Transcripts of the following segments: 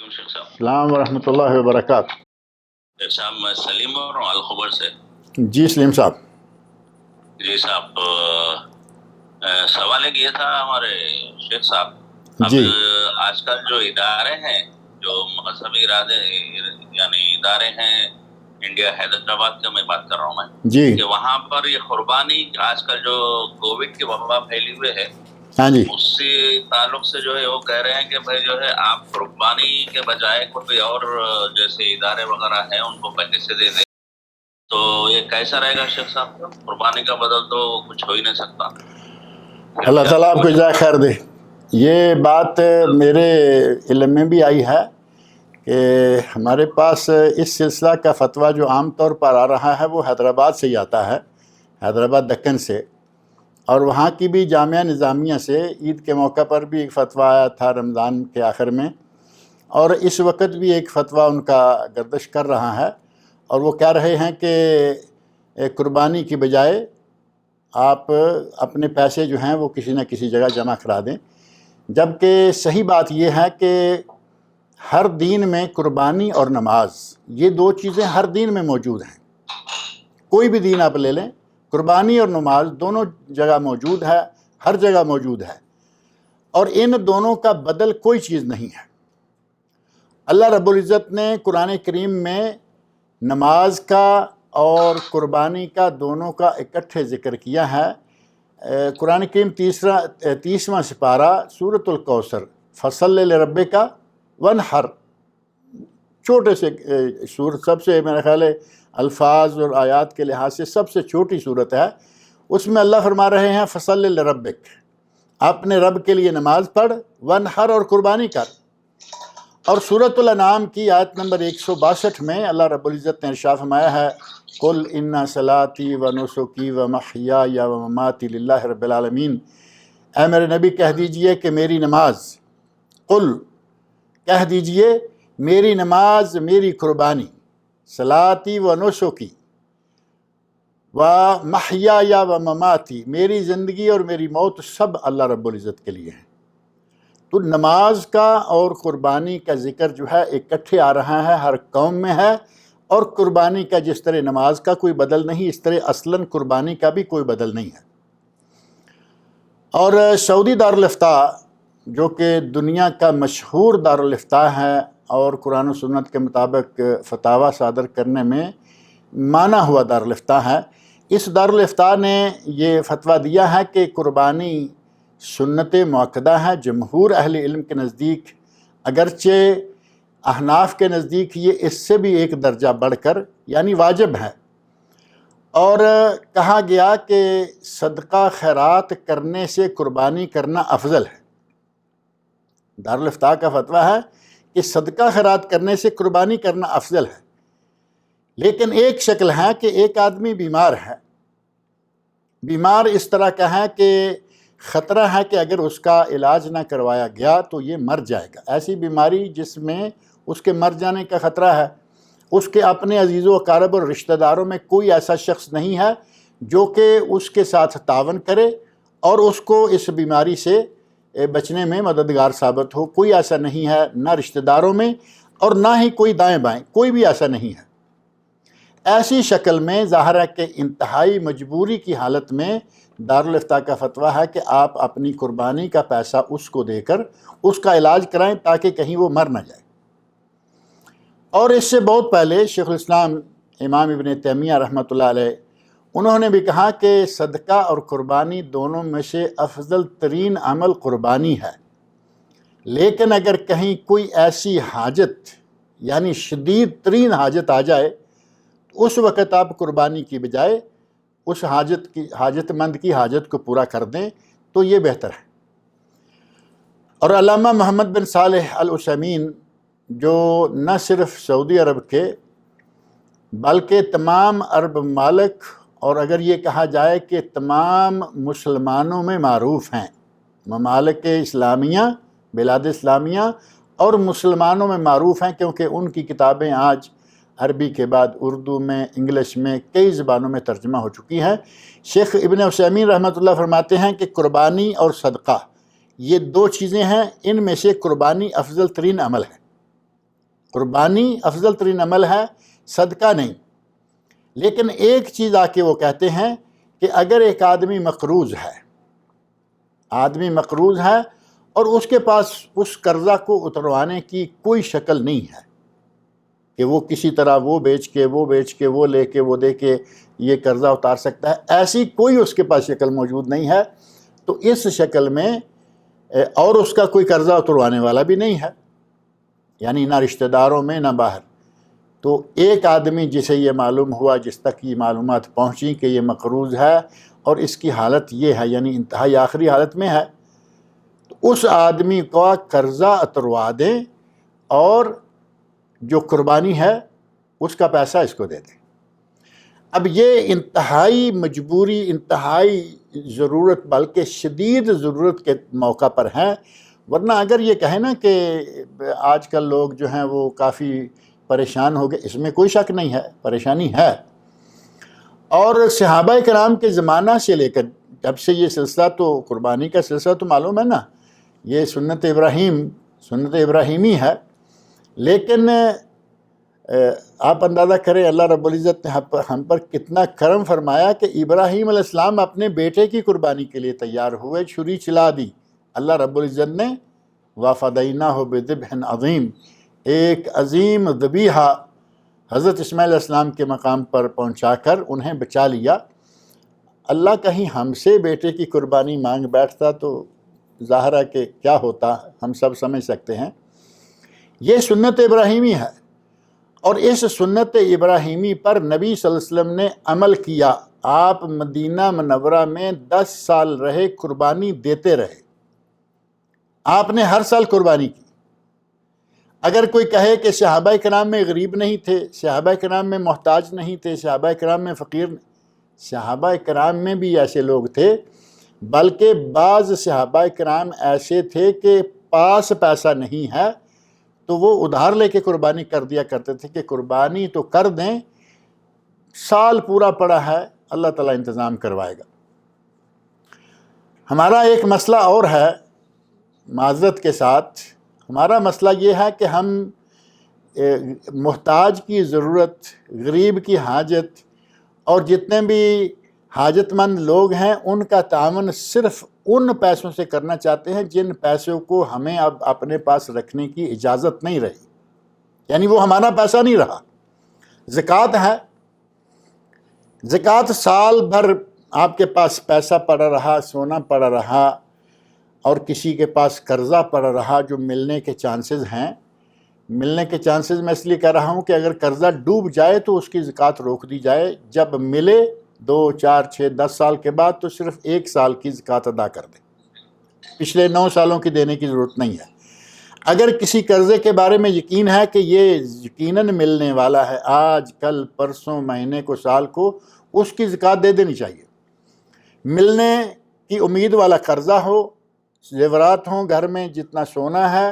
علیکم شیخ صاحب۔ السلام ورحمۃ اللہ وبرکاتہ۔ شیخ صاحب میں سلیم بول رہا ہوں الخبر سے۔ جی سلیم صاحب۔ جی صاحب، سوال ایک یہ تھا ہمارے شیخ صاحب، اب جی آج کل جو ادارے ہیں، جو مذہبی یعنی ادارے ہیں انڈیا حیدرآباد کا میں بات کر رہا ہوں میں، جی کہ وہاں پر یہ قربانی آج کل جو کووڈ کی وبا پھیلی ہوئے ہے، ہاں جی، اس سے تعلق سے جو ہے وہ کہہ رہے ہیں کہ بھائی جو ہے آپ قربانی کے بجائے کوئی اور جیسے ادارے وغیرہ ہیں ان کو پیسے دے دیں، تو یہ کیسا رہے گا شیخ صاحب؟ قربانی کا بدل تو کچھ ہو ہی نہیں سکتا۔ اللہ تعالیٰ آپ کو جزائے خیر دے۔ یہ بات میرے علم میں بھی آئی ہے کہ ہمارے پاس اس سلسلہ کا فتویٰ جو عام طور پر آ رہا ہے وہ حیدرآباد سے ہی آتا ہے، حیدرآباد دکن سے، اور وہاں کی بھی جامعہ نظامیہ سے عید کے موقع پر بھی ایک فتویٰ آیا تھا رمضان کے آخر میں، اور اس وقت بھی ایک فتویٰ ان کا گردش کر رہا ہے، اور وہ کہہ رہے ہیں کہ قربانی کی بجائے آپ اپنے پیسے جو ہیں وہ کسی نہ کسی جگہ جمع کرا دیں، جبکہ صحیح بات یہ ہے کہ ہر دین میں قربانی اور نماز یہ دو چیزیں ہر دین میں موجود ہیں، کوئی بھی دین آپ لے لیں، قربانی اور نماز دونوں جگہ موجود ہے، ہر جگہ موجود ہے، اور ان دونوں کا بدل کوئی چیز نہیں ہے۔ اللہ رب العزت نے قرآن کریم میں نماز کا اور قربانی کا دونوں کا اکٹھے ذکر کیا ہے۔ قرآن کریم 30واں سپارہ سورۃ الکوثر، فصل لربک وانحر، چھوٹے سے سورت، سب سے میرا خیال ہے الفاظ اور آیات کے لحاظ سے سب سے چھوٹی صورت ہے، اس میں اللہ فرما رہے ہیں فصل لربک، اپنے رب کے لیے نماز پڑھ، وانحر اور قربانی کر۔ اور سورۃ الانعام کی آیت نمبر 162 میں اللہ رب العزت نے ارشاد فرمایا ہے قل ان صلاتی و نسکی و محیای و مماتی للہ رب العالمین، اے میرے نبی کہہ دیجئے کہ میری نماز، قل کہہ دیجئے میری نماز، میری قربانی، صلاتی و نسکی و محیای و مماتی، میری زندگی اور میری موت سب اللہ رب العزت کے لیے ہیں۔ تو نماز کا اور قربانی کا ذکر جو ہے اکٹھے آ رہا ہے، ہر قوم میں ہے، اور قربانی کا جس طرح نماز کا کوئی بدل نہیں، اس طرح اصلاً قربانی کا بھی کوئی بدل نہیں ہے۔ اور سعودی دارالافتاء جو کہ دنیا کا مشہور دارالافتاء ہے اور قرآن و سنت کے مطابق فتاویٰ صادر کرنے میں مانا ہوا دارالافتاء ہے، اس دارالافتاء نے یہ فتویٰ دیا ہے کہ قربانی سنت مؤکدہ ہے جمہور اہل علم کے نزدیک، اگرچہ احناف کے نزدیک یہ اس سے بھی ایک درجہ بڑھ کر یعنی واجب ہے، اور کہا گیا کہ صدقہ خیرات کرنے سے قربانی کرنا افضل ہے۔ دارالافتاء کا فتویٰ ہے کہ صدقہ خیرات کرنے سے قربانی کرنا افضل ہے، لیکن ایک شکل ہے کہ ایک آدمی بیمار ہے، بیمار اس طرح کا ہے کہ خطرہ ہے کہ اگر اس کا علاج نہ کروایا گیا تو یہ مر جائے گا، ایسی بیماری جس میں اس کے مر جانے کا خطرہ ہے، اس کے اپنے عزیز و اقارب اور رشتہ داروں میں کوئی ایسا شخص نہیں ہے جو کہ اس کے ساتھ تعاون کرے اور اس کو اس بیماری سے بچنے میں مددگار ثابت ہو، کوئی ایسا نہیں ہے، نہ رشتہ داروں میں اور نہ ہی کوئی دائیں بائیں، کوئی بھی ایسا نہیں ہے۔ ایسی شکل میں ظاہر ہے کہ انتہائی مجبوری کی حالت میں دارالافتاء کا فتویٰ ہے کہ آپ اپنی قربانی کا پیسہ اس کو دے کر اس کا علاج کرائیں تاکہ کہیں وہ مر نہ جائے۔ اور اس سے بہت پہلے شیخ الاسلام امام ابن تیمیہ رحمۃ اللہ علیہ انہوں نے بھی کہا کہ صدقہ اور قربانی دونوں میں سے افضل ترین عمل قربانی ہے، لیکن اگر کہیں کوئی ایسی حاجت یعنی شدید ترین حاجت آ جائے تو اس وقت آپ قربانی کی بجائے اس حاجت مند کی حاجت کو پورا کر دیں تو یہ بہتر ہے۔ اور علامہ محمد بن صالح العثیمین جو نہ صرف سعودی عرب کے بلکہ تمام عرب ممالک اور اگر یہ کہا جائے کہ تمام مسلمانوں میں معروف ہیں، ممالک اسلامیہ، بلاد اسلامیہ اور مسلمانوں میں معروف ہیں، کیونکہ ان کی کتابیں آج عربی کے بعد اردو میں، انگلش میں، کئی زبانوں میں ترجمہ ہو چکی ہیں۔ شیخ ابن عثیمین رحمۃ اللہ فرماتے ہیں کہ قربانی اور صدقہ یہ دو چیزیں ہیں، ان میں سے قربانی افضل ترین عمل ہے۔ قربانی افضل ترین عمل ہے، صدقہ نہیں۔ لیکن ایک چیز آ کے وہ کہتے ہیں کہ اگر ایک آدمی مقروض ہے اور اس کے پاس اس قرضہ کو اتروانے کی کوئی شکل نہیں ہے کہ وہ کسی طرح وہ بیچ کے وہ لے کے وہ دے کے یہ قرضہ اتار سکتا ہے، ایسی کوئی اس کے پاس شکل موجود نہیں ہے، تو اس شکل میں اور اس کا کوئی قرضہ اتروانے والا بھی نہیں ہے، یعنی نہ رشتہ داروں میں نہ باہر، تو ایک آدمی جسے یہ معلوم ہوا، جس تک یہ معلومات پہنچی کہ یہ مقروض ہے اور اس کی حالت یہ ہے، یعنی انتہائی آخری حالت میں ہے، تو اس آدمی کا قرضہ اتروا دیں اور جو قربانی ہے اس کا پیسہ اس کو دے دیں۔ اب یہ انتہائی مجبوری، انتہائی ضرورت، بلکہ شدید ضرورت کے موقع پر ہے، ورنہ اگر یہ کہیں نا کہ آج کل لوگ جو ہیں وہ کافی پریشان ہو گئے، اس میں کوئی شک نہیں ہے، پریشانی ہے۔ اور صحابہ کرام کے زمانہ سے لے کر جب سے یہ سلسلہ، تو قربانی کا سلسلہ تو معلوم ہے نا، یہ سنت ابراہیمی ہے، لیکن آپ اندازہ کریں اللہ رب العزت نے ہم پر کتنا کرم فرمایا کہ ابراہیم علیہ السلام اپنے بیٹے کی قربانی کے لیے تیار ہوئے، چھری چلا دی، اللہ رب العزت نے وَفَدَيْنَاهُ بِذِبْحٍ عَظِيمٍ، ایک عظیم ذبیحہ حضرت اسماعیل علیہ السلام کے مقام پر پہنچا کر انہیں بچا لیا۔ اللہ کہیں ہم سے بیٹے کی قربانی مانگ بیٹھتا تو ظاہر ہے کہ کیا ہوتا، ہم سب سمجھ سکتے ہیں۔ یہ سنت ابراہیمی ہے، اور اس سنت ابراہیمی پر نبی صلی اللہ علیہ وسلم نے عمل کیا۔ آپ مدینہ منورہ میں 10 سال رہے، قربانی دیتے رہے، آپ نے ہر سال قربانی کی۔ اگر کوئی کہے کہ صحابہ کرام میں غریب نہیں تھے، صحابہ کرام میں محتاج نہیں تھے، صحابہ کرام میں فقیر نہیں، صحابہ کرام میں بھی ایسے لوگ تھے، بلکہ بعض صحابہ کرام ایسے تھے کہ پاس پیسہ نہیں ہے تو وہ ادھار لے کے قربانی کر دیا کرتے تھے کہ قربانی تو کر دیں، سال پورا پڑا ہے، اللہ تعالیٰ انتظام کروائے گا۔ ہمارا ایک مسئلہ اور ہے، معذرت کے ساتھ ہمارا مسئلہ یہ ہے کہ ہم محتاج کی ضرورت، غریب کی حاجت، اور جتنے بھی حاجت مند لوگ ہیں ان کا تعاون صرف ان پیسوں سے کرنا چاہتے ہیں جن پیسوں کو ہمیں اب اپنے پاس رکھنے کی اجازت نہیں رہی، یعنی وہ ہمارا پیسہ نہیں رہا۔ زکوٰۃ ہے، زکوٰۃ سال بھر آپ کے پاس پیسہ پڑا رہا، سونا پڑا رہا، اور کسی کے پاس قرضہ پڑا رہا جو ملنے کے چانسز ہیں۔ ملنے کے چانسز میں اس لیے کہہ رہا ہوں کہ اگر قرضہ ڈوب جائے تو اس کی زکوٰۃ روک دی جائے، جب ملے 2، 4، 6، 10 سال کے بعد تو صرف 1 سال کی زکوٰۃ ادا کر دیں، پچھلے 9 سالوں کی دینے کی ضرورت نہیں ہے۔ اگر کسی قرضے کے بارے میں یقین ہے کہ یہ یقیناً ملنے والا ہے، آج کل پرسوں مہینے کو سال کو، اس کی زکوٰۃ دے دینی چاہیے۔ ملنے کی امید والا قرضہ ہو، زیورات ہوں گھر میں، جتنا سونا ہے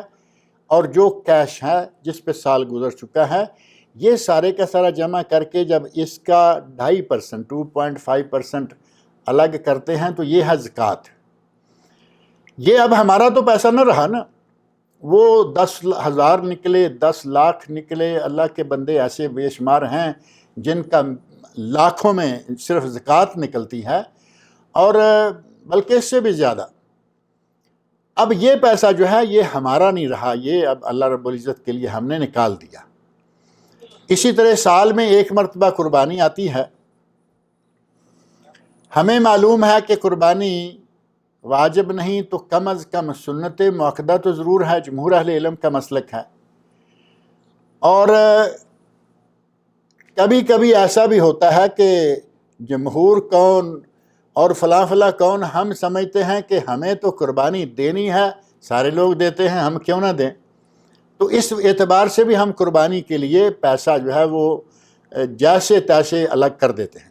اور جو کیش ہے جس پہ سال گزر چکا ہے، یہ سارے کا سارا جمع کر کے جب اس کا 2.5%، 2.5% الگ کرتے ہیں تو یہ ہے زکوٰۃ۔ یہ اب ہمارا تو پیسہ نہ رہا نا، وہ 10,000 نکلے، 10 لاکھ نکلے، اللہ کے بندے ایسے بے شمار ہیں جن کا لاکھوں میں صرف زکوٰۃ نکلتی ہے، اور بلکہ اس سے بھی زیادہ۔ اب یہ پیسہ جو ہے یہ ہمارا نہیں رہا، یہ اب اللہ رب العزت کے لیے ہم نے نکال دیا۔ اسی طرح سال میں 1 مرتبہ قربانی آتی ہے۔ ہمیں معلوم ہے کہ قربانی واجب نہیں تو کم از کم سنت مؤکدہ تو ضرور ہے، جمہور اہل علم کا مسلک ہے۔ اور کبھی کبھی ایسا بھی ہوتا ہے کہ جمہور کون اور فلاں فلاں کون، ہم سمجھتے ہیں کہ ہمیں تو قربانی دینی ہے، سارے لوگ دیتے ہیں، ہم کیوں نہ دیں، تو اس اعتبار سے بھی ہم قربانی کے لیے پیسہ جو ہے وہ جیسے تیسے الگ کر دیتے ہیں۔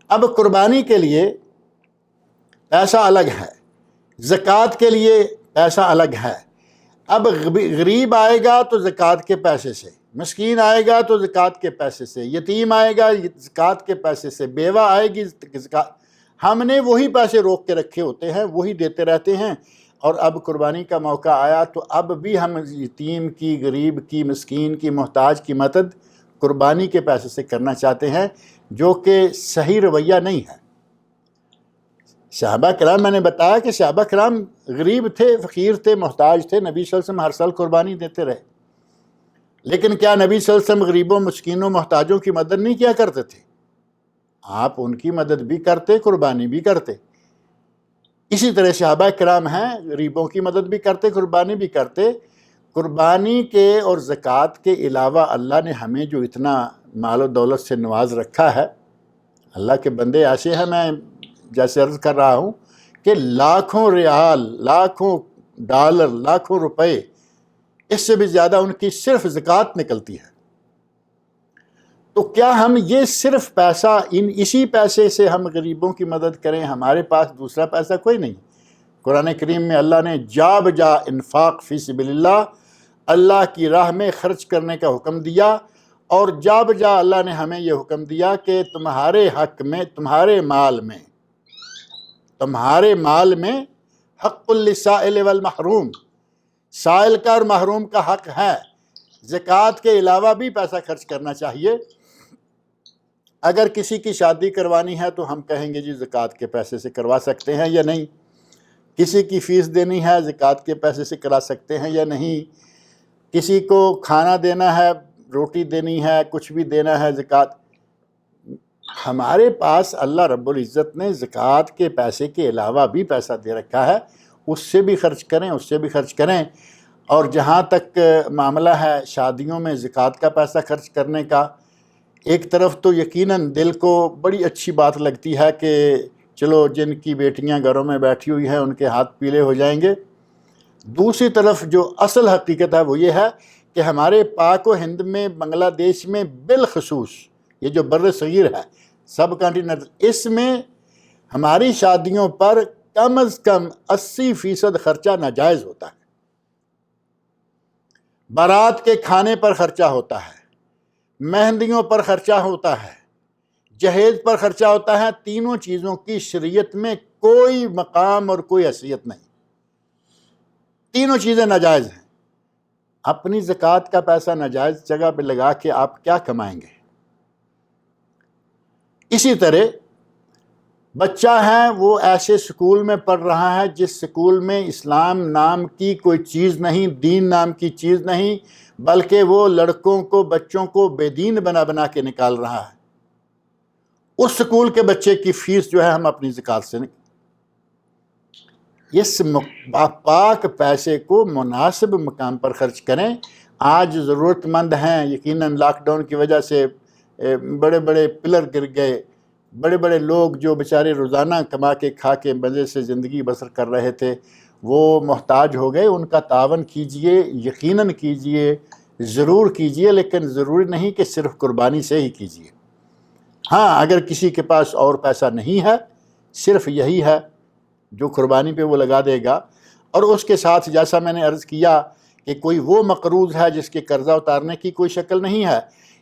اب قربانی کے لیے پیسہ الگ ہے، زکوٰۃ کے لیے پیسہ الگ ہے۔ اب غریب آئے گا تو زکوٰۃ کے پیسے سے، مسکین آئے گا تو زکوٰۃ کے پیسے سے، یتیم آئے گا زکوٰۃ کے پیسے سے، بیوہ آئے گی زکوٰۃ۔ ہم نے وہی پیسے روک کے رکھے ہوتے ہیں، وہی دیتے رہتے ہیں، اور اب قربانی کا موقع آیا تو اب بھی ہم یتیم کی، غریب کی، مسکین کی، محتاج کی مدد قربانی کے پیسے سے کرنا چاہتے ہیں، جو کہ صحیح رویہ نہیں ہے۔ صحابہ کرام، میں نے بتایا کہ صحابہ کرام غریب تھے، فقیر تھے، محتاج تھے، نبی صلی اللہ علیہ وسلم ہر سال قربانی دیتے رہے، لیکن کیا نبی صلی اللہ علیہ وسلم غریبوں، مسکینوں، محتاجوں کی مدد نہیں کیا کرتے تھے؟ آپ ان کی مدد بھی کرتے، قربانی بھی کرتے۔ اسی طرح صحابہ کرام ہیں، غریبوں کی مدد بھی کرتے، قربانی بھی کرتے۔ قربانی کے اور زکوٰۃ کے علاوہ اللہ نے ہمیں جو اتنا مال و دولت سے نواز رکھا ہے، اللہ کے بندے ایسے ہیں، میں جیسے عرض کر رہا ہوں کہ لاکھوں ریال، لاکھوں ڈالر، لاکھوں روپے، اس سے بھی زیادہ ان کی صرف زکوٰۃ نکلتی ہے۔ تو کیا ہم یہ صرف پیسہ، اسی پیسے سے ہم غریبوں کی مدد کریں؟ ہمارے پاس دوسرا پیسہ کوئی نہیں۔ قرآن کریم میں اللہ نے جا بجا انفاق فی سبیل اللہ، اللہ کی راہ میں خرچ کرنے کا حکم دیا، اور جا بجا اللہ نے ہمیں یہ حکم دیا کہ تمہارے حق میں، تمہارے مال میں حق للسائل والمحروم، سائل کا اور محروم کا حق ہے۔ زکوٰۃ کے علاوہ بھی پیسہ خرچ کرنا چاہیے۔ اگر کسی کی شادی کروانی ہے تو ہم کہیں گے جی زکوٰۃ کے پیسے سے کروا سکتے ہیں یا نہیں؟ کسی کی فیس دینی ہے، زکوٰۃ کے پیسے سے کرا سکتے ہیں یا نہیں؟ کسی کو کھانا دینا ہے، روٹی دینی ہے، کچھ بھی دینا ہے، زکوٰۃ۔ ہمارے پاس اللہ رب العزت نے زکوٰۃ کے پیسے کے علاوہ بھی پیسہ دے رکھا ہے، اس سے بھی خرچ کریں، اس سے بھی خرچ کریں۔ اور جہاں تک معاملہ ہے شادیوں میں زکوٰۃ کا پیسہ خرچ کرنے کا، ایک طرف تو یقیناً دل کو بڑی اچھی بات لگتی ہے کہ چلو جن کی بیٹیاں گھروں میں بیٹھی ہوئی ہیں ان کے ہاتھ پیلے ہو جائیں گے۔ دوسری طرف جو اصل حقیقت ہے وہ یہ ہے کہ ہمارے پاک و ہند میں، بنگلہ دیش میں بالخصوص، یہ جو بر صغیر ہے، سب کانٹیننٹ، اس میں ہماری شادیوں پر کم از کم 80% خرچہ ناجائز ہوتا ہے۔ بارات کے کھانے پر خرچہ ہوتا ہے، مہندیوں پر خرچہ ہوتا ہے، جہیز پر خرچہ ہوتا ہے۔ تینوں چیزوں کی شریعت میں کوئی مقام اور کوئی حیثیت نہیں، تینوں چیزیں ناجائز ہیں۔ اپنی زکوٰۃ کا پیسہ ناجائز جگہ پہ لگا کے آپ کیا کمائیں گے؟ اسی طرح بچہ ہے، وہ ایسے سکول میں پڑھ رہا ہے جس سکول میں اسلام نام کی کوئی چیز نہیں، دین نام کی چیز نہیں، بلکہ وہ لڑکوں کو، بچوں کو بے دین بنا بنا کے نکال رہا ہے۔ اس سکول کے بچے کی فیس جو ہے ہم اپنی زکوٰۃ سے اس پاک پیسے کو مناسب مقام پر خرچ کریں۔ آج ضرورت مند ہیں، یقیناً لاک ڈاؤن کی وجہ سے بڑے بڑے پلر گر گئے، بڑے بڑے لوگ جو بیچارے روزانہ کما کے کھا کے مزے سے زندگی بسر کر رہے تھے، وہ محتاج ہو گئے۔ ان کا تعاون کیجئے، یقیناً کیجئے، ضرور کیجئے، لیکن ضروری نہیں کہ صرف قربانی سے ہی کیجئے۔ ہاں، اگر کسی کے پاس اور پیسہ نہیں ہے، صرف یہی ہے جو قربانی پہ وہ لگا دے گا، اور اس کے ساتھ جیسا میں نے عرض کیا کہ کوئی وہ مقروض ہے جس کے قرضہ اتارنے کی کوئی شکل نہیں ہے،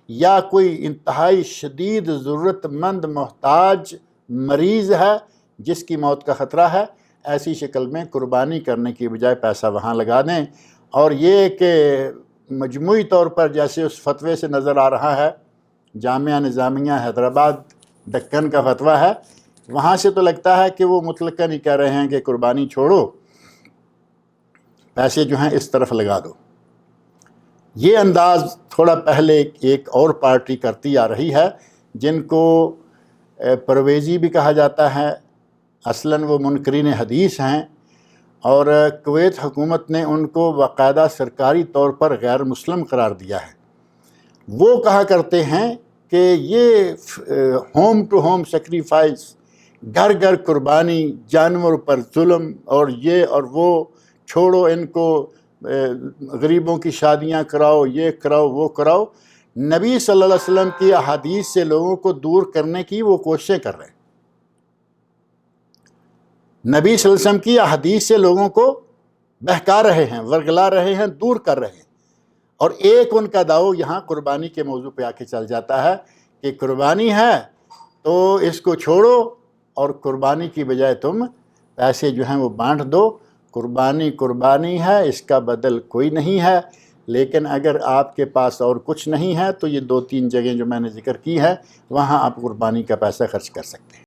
یا کوئی انتہائی شدید ضرورت مند محتاج مریض ہے جس کی موت کا خطرہ ہے، ایسی شکل میں قربانی کرنے کی بجائے پیسہ وہاں لگا دیں۔ اور یہ کہ مجموعی طور پر جیسے اس فتوے سے نظر آ رہا ہے، جامعہ نظامیہ حیدرآباد دکن کا فتویٰ ہے، وہاں سے تو لگتا ہے کہ وہ مطلقاً ہی کہہ رہے ہیں کہ قربانی چھوڑو، پیسے جو ہیں اس طرف لگا دو۔ یہ انداز تھوڑا پہلے ایک اور پارٹی کرتی آ رہی ہے جن کو پرویزی بھی کہا جاتا ہے، اصلاً وہ منکرین حدیث ہیں، اور کویت حکومت نے ان کو باقاعدہ سرکاری طور پر غیر مسلم قرار دیا ہے۔ وہ کہا کرتے ہیں کہ یہ ہوم ٹو ہوم سیکریفائس، گھر گھر قربانی، جانور پر ظلم، اور یہ اور وہ، چھوڑو ان کو، غریبوں کی شادیاں کراؤ، یہ کراؤ، وہ کراؤ۔ نبی صلی اللہ علیہ وسلم کی احادیث سے لوگوں کو دور کرنے کی وہ کوششیں کر رہے ہیں۔ نبی صلی اللہ علیہ وسلم کی احادیث سے لوگوں کو بہکا رہے ہیں، ورگلا رہے ہیں، دور کر رہے ہیں۔ اور ایک ان کا داؤ یہاں قربانی کے موضوع پہ آ کے چل جاتا ہے کہ قربانی ہے تو اس کو چھوڑو، اور قربانی کی بجائے تم پیسے جو ہیں وہ بانٹ دو۔ قربانی قربانی ہے، اس کا بدل کوئی نہیں ہے، لیکن اگر آپ کے پاس اور کچھ نہیں ہے تو یہ 2-3 جگہیں جو میں نے ذکر کی ہے وہاں آپ قربانی کا پیسہ خرچ کر سکتے ہیں۔